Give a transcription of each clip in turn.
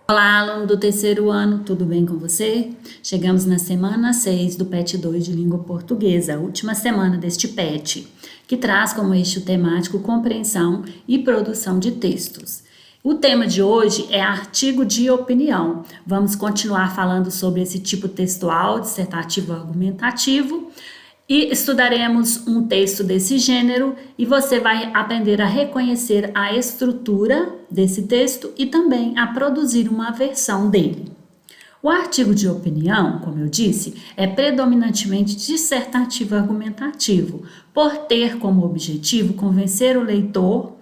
Olá, aluno do terceiro ano, tudo bem com você? Chegamos na semana 6 do PET 2 de Língua Portuguesa, a última semana deste PET, que traz como eixo temático compreensão e produção de textos. O tema de hoje é artigo de opinião. Vamos continuar falando sobre esse tipo textual, dissertativo argumentativo, e estudaremos um texto desse gênero e você vai aprender a reconhecer a estrutura desse texto e também a produzir uma versão dele. O artigo de opinião, como eu disse, é predominantemente dissertativo argumentativo, por ter como objetivo convencer o leitor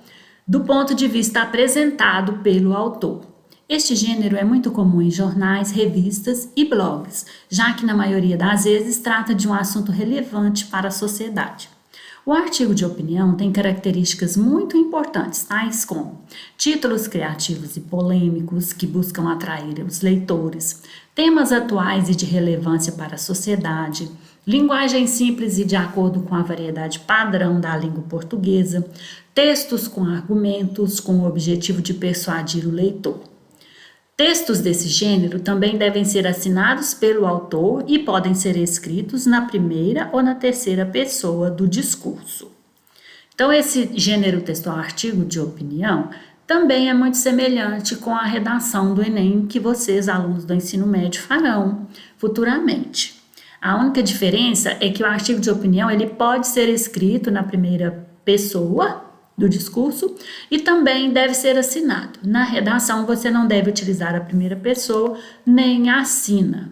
do ponto de vista apresentado pelo autor. Este gênero é muito comum em jornais, revistas e blogs, já que na maioria das vezes trata de um assunto relevante para a sociedade. O artigo de opinião tem características muito importantes, tais como títulos criativos e polêmicos que buscam atrair os leitores, temas atuais e de relevância para a sociedade, linguagem simples e de acordo com a variedade padrão da língua portuguesa, textos com argumentos com o objetivo de persuadir o leitor. Textos desse gênero também devem ser assinados pelo autor e podem ser escritos na primeira ou na terceira pessoa do discurso. Então, esse gênero textual artigo de opinião também é muito semelhante com a redação do Enem que vocês, alunos do ensino médio, farão futuramente. A única diferença é que o artigo de opinião ele pode ser escrito na primeira pessoa do discurso e também deve ser assinado. Na redação, você não deve utilizar a primeira pessoa nem assina.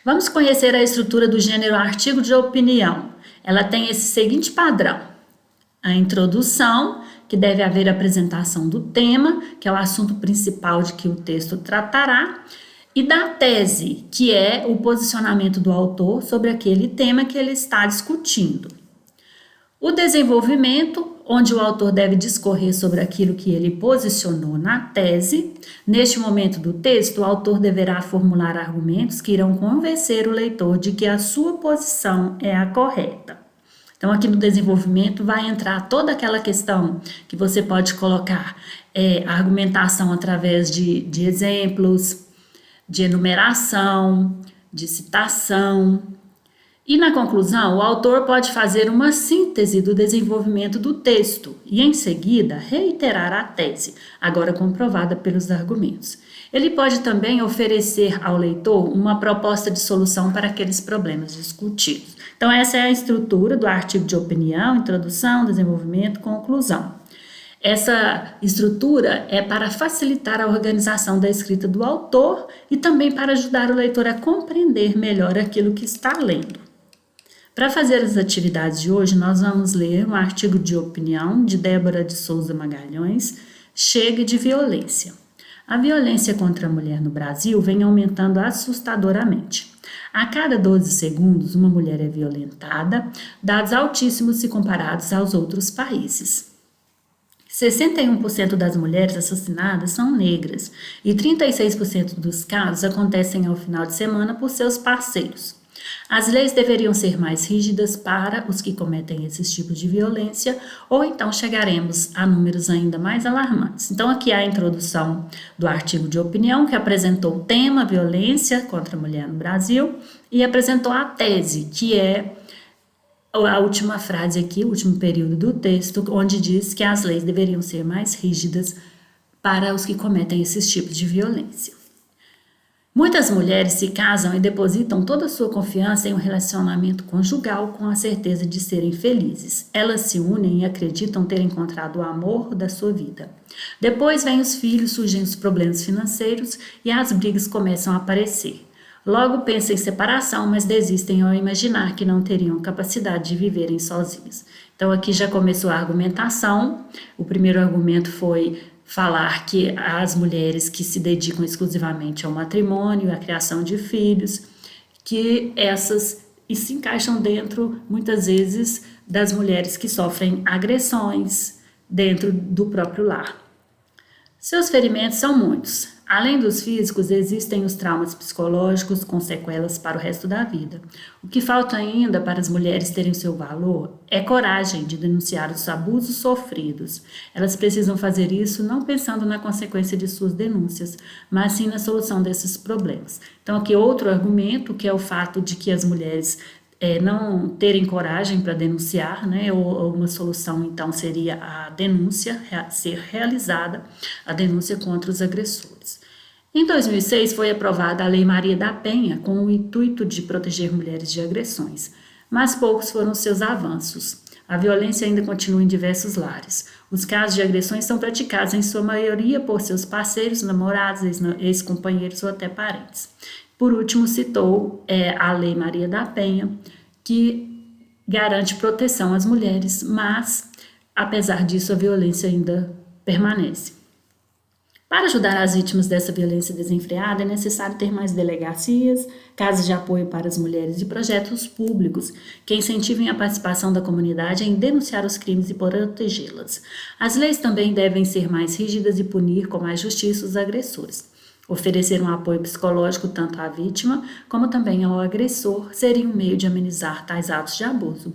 Vamos conhecer a estrutura do gênero artigo de opinião. Ela tem esse seguinte padrão: a introdução, que deve haver apresentação do tema, que é o assunto principal de que o texto tratará, e da tese, que é o posicionamento do autor sobre aquele tema que ele está discutindo. O desenvolvimento, onde o autor deve discorrer sobre aquilo que ele posicionou na tese. Neste momento do texto, o autor deverá formular argumentos que irão convencer o leitor de que a sua posição é a correta. Então, aqui no desenvolvimento vai entrar toda aquela questão que você pode colocar argumentação através de exemplos, de enumeração, de citação. E na conclusão, o autor pode fazer uma síntese do desenvolvimento do texto e, em seguida, reiterar a tese, agora comprovada pelos argumentos. Ele pode também oferecer ao leitor uma proposta de solução para aqueles problemas discutidos. Então, essa é a estrutura do artigo de opinião: introdução, desenvolvimento, conclusão. Essa estrutura é para facilitar a organização da escrita do autor e também para ajudar o leitor a compreender melhor aquilo que está lendo. Para fazer as atividades de hoje, nós vamos ler um artigo de opinião de Débora de Souza Magalhães, Chega de Violência. A violência contra a mulher no Brasil vem aumentando assustadoramente. A cada 12 segundos, uma mulher é violentada, dados altíssimos se comparados aos outros países. 61% das mulheres assassinadas são negras e 36% dos casos acontecem ao final de semana por seus parceiros. As leis deveriam ser mais rígidas para os que cometem esses tipos de violência, ou então chegaremos a números ainda mais alarmantes. Então, aqui há a introdução do artigo de opinião, que apresentou o tema violência contra a mulher no Brasil e apresentou a tese, que é a última frase aqui, o último período do texto, onde diz que as leis deveriam ser mais rígidas para os que cometem esses tipos de violência. Muitas mulheres se casam e depositam toda a sua confiança em um relacionamento conjugal com a certeza de serem felizes. Elas se unem e acreditam ter encontrado o amor da sua vida. Depois vêm os filhos, surgem os problemas financeiros e as brigas começam a aparecer. Logo pensam em separação, mas desistem ao imaginar que não teriam capacidade de viverem sozinhos. Então aqui já começou a argumentação. O primeiro argumento foi falar que as mulheres que se dedicam exclusivamente ao matrimônio, à criação de filhos, que essas se encaixam dentro, muitas vezes, das mulheres que sofrem agressões dentro do próprio lar. Seus ferimentos são muitos. Além dos físicos, existem os traumas psicológicos com sequelas para o resto da vida. O que falta ainda para as mulheres terem seu valor é coragem de denunciar os abusos sofridos. Elas precisam fazer isso não pensando na consequência de suas denúncias, mas sim na solução desses problemas. Então, aqui outro argumento, que é o fato de que as mulheres não terem coragem para denunciar, né? Ou uma solução, então, seria a denúncia, ser realizada a denúncia contra os agressores. Em 2006, foi aprovada a Lei Maria da Penha com o intuito de proteger mulheres de agressões, mas poucos foram seus avanços. A violência ainda continua em diversos lares. Os casos de agressões são praticados em sua maioria por seus parceiros, namorados, ex-companheiros ou até parentes. Por último, citou a Lei Maria da Penha, que garante proteção às mulheres, mas, apesar disso, a violência ainda permanece. Para ajudar as vítimas dessa violência desenfreada, é necessário ter mais delegacias, casas de apoio para as mulheres e projetos públicos que incentivem a participação da comunidade em denunciar os crimes e protegê-las. As leis também devem ser mais rígidas e punir com mais justiça os agressores. Oferecer um apoio psicológico tanto à vítima como também ao agressor seria um meio de amenizar tais atos de abuso.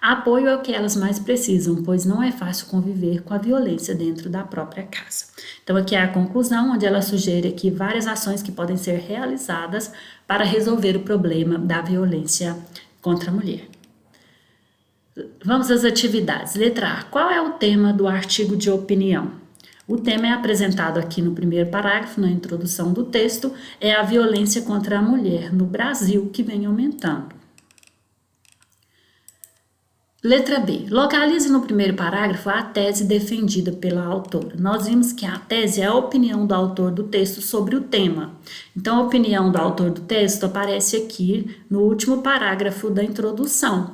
Apoio é o que elas mais precisam, pois não é fácil conviver com a violência dentro da própria casa. Então aqui é a conclusão, onde ela sugere aqui várias ações que podem ser realizadas para resolver o problema da violência contra a mulher. Vamos às atividades. Letra A. Qual é o tema do artigo de opinião? O tema é apresentado aqui no primeiro parágrafo, na introdução do texto, é a violência contra a mulher no Brasil, que vem aumentando. Letra B. Localize no primeiro parágrafo a tese defendida pela autora. Nós vimos que a tese é a opinião do autor do texto sobre o tema. Então, a opinião do autor do texto aparece aqui no último parágrafo da introdução.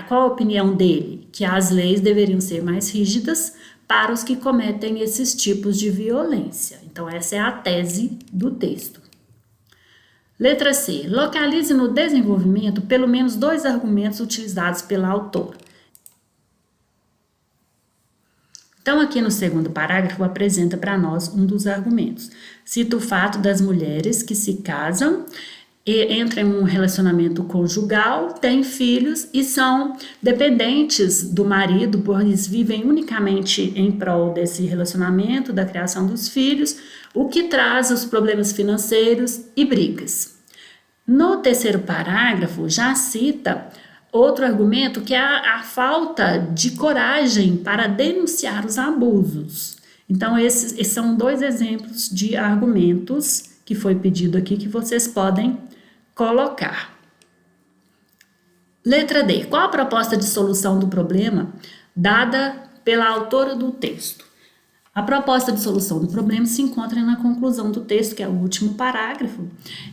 Qual a opinião dele? Que as leis deveriam ser mais rígidas para os que cometem esses tipos de violência. Então, essa é a tese do texto. Letra C. Localize no desenvolvimento pelo menos 2 argumentos utilizados pela autora. Então, aqui no segundo parágrafo, apresenta para nós um dos argumentos. Cita o fato das mulheres que se casam e entram em um relacionamento conjugal, têm filhos e são dependentes do marido, pois vivem unicamente em prol desse relacionamento, da criação dos filhos, o que traz os problemas financeiros e brigas. No terceiro parágrafo, já cita outro argumento, que é a falta de coragem para denunciar os abusos. Então, esses são 2 exemplos de argumentos que foi pedido aqui, que vocês podem colocar. Letra D. Qual a proposta de solução do problema dada pela autora do texto? A proposta de solução do problema se encontra na conclusão do texto, que é o último parágrafo.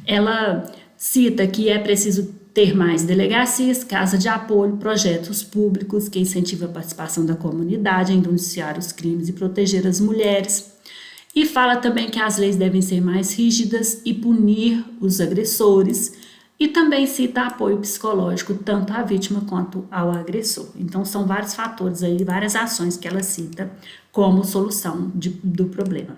Ela cita que é preciso ter mais delegacias, casa de apoio, projetos públicos que incentivam a participação da comunidade em denunciar os crimes e proteger as mulheres. E fala também que as leis devem ser mais rígidas e punir os agressores. E também cita apoio psicológico tanto à vítima quanto ao agressor. Então, são vários fatores aí, várias ações que ela cita como solução do problema.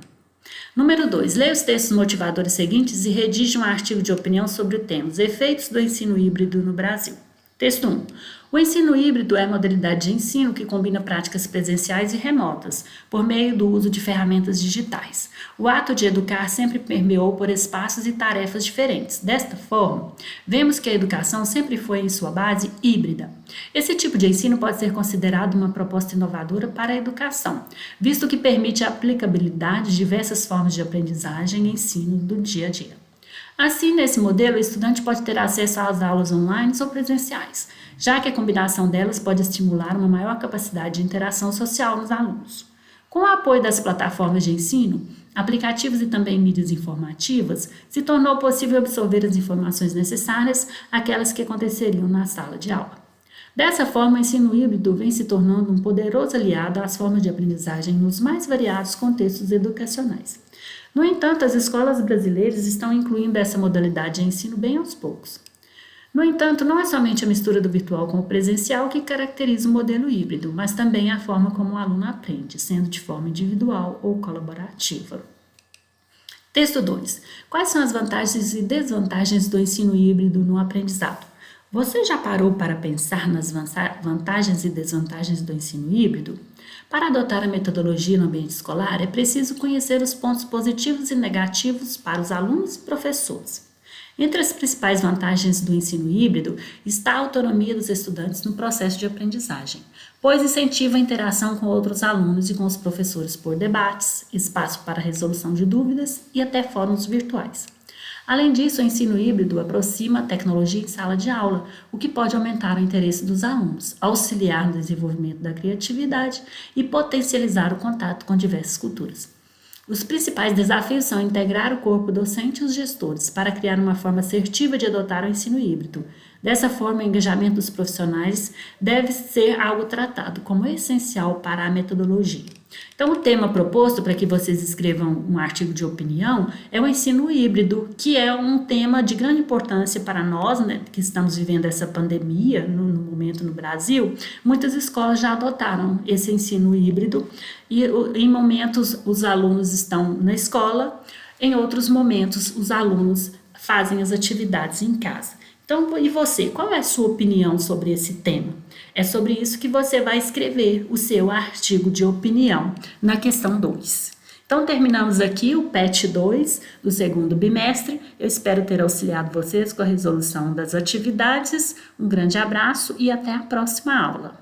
Número 2. Leia os textos motivadores seguintes e redige um artigo de opinião sobre o tema: os efeitos do ensino híbrido no Brasil. Texto 1. O ensino híbrido é a modalidade de ensino que combina práticas presenciais e remotas, por meio do uso de ferramentas digitais. O ato de educar sempre permeou por espaços e tarefas diferentes. Desta forma, vemos que a educação sempre foi, em sua base, híbrida. Esse tipo de ensino pode ser considerado uma proposta inovadora para a educação, visto que permite a aplicabilidade de diversas formas de aprendizagem e ensino do dia a dia. Assim, nesse modelo, o estudante pode ter acesso às aulas online ou presenciais, já que a combinação delas pode estimular uma maior capacidade de interação social nos alunos. Com o apoio das plataformas de ensino, aplicativos e também mídias informativas, se tornou possível absorver as informações necessárias, aquelas que aconteceriam na sala de aula. Dessa forma, o ensino híbrido vem se tornando um poderoso aliado às formas de aprendizagem nos mais variados contextos educacionais. No entanto, as escolas brasileiras estão incluindo essa modalidade de ensino bem aos poucos. No entanto, não é somente a mistura do virtual com o presencial que caracteriza o modelo híbrido, mas também a forma como o aluno aprende, sendo de forma individual ou colaborativa. Texto 2. Quais são as vantagens e desvantagens do ensino híbrido no aprendizado? Você já parou para pensar nas vantagens e desvantagens do ensino híbrido? Para adotar a metodologia no ambiente escolar, é preciso conhecer os pontos positivos e negativos para os alunos e professores. Entre as principais vantagens do ensino híbrido está a autonomia dos estudantes no processo de aprendizagem, pois incentiva a interação com outros alunos e com os professores por debates, espaço para resolução de dúvidas e até fóruns virtuais. Além disso, o ensino híbrido aproxima a tecnologia em sala de aula, o que pode aumentar o interesse dos alunos, auxiliar no desenvolvimento da criatividade e potencializar o contato com diversas culturas. Os principais desafios são integrar o corpo docente e os gestores para criar uma forma assertiva de adotar o ensino híbrido. Dessa forma, o engajamento dos profissionais deve ser algo tratado como essencial para a metodologia. Então, o tema proposto para que vocês escrevam um artigo de opinião é o ensino híbrido, que é um tema de grande importância para nós, né, que estamos vivendo essa pandemia no momento no Brasil. Muitas escolas já adotaram esse ensino híbrido e em momentos os alunos estão na escola, em outros momentos os alunos fazem as atividades em casa. Então, e você, qual é a sua opinião sobre esse tema? É sobre isso que você vai escrever o seu artigo de opinião na questão 2. Então, terminamos aqui o PET 2 do segundo bimestre. Eu espero ter auxiliado vocês com a resolução das atividades. Um grande abraço e até a próxima aula.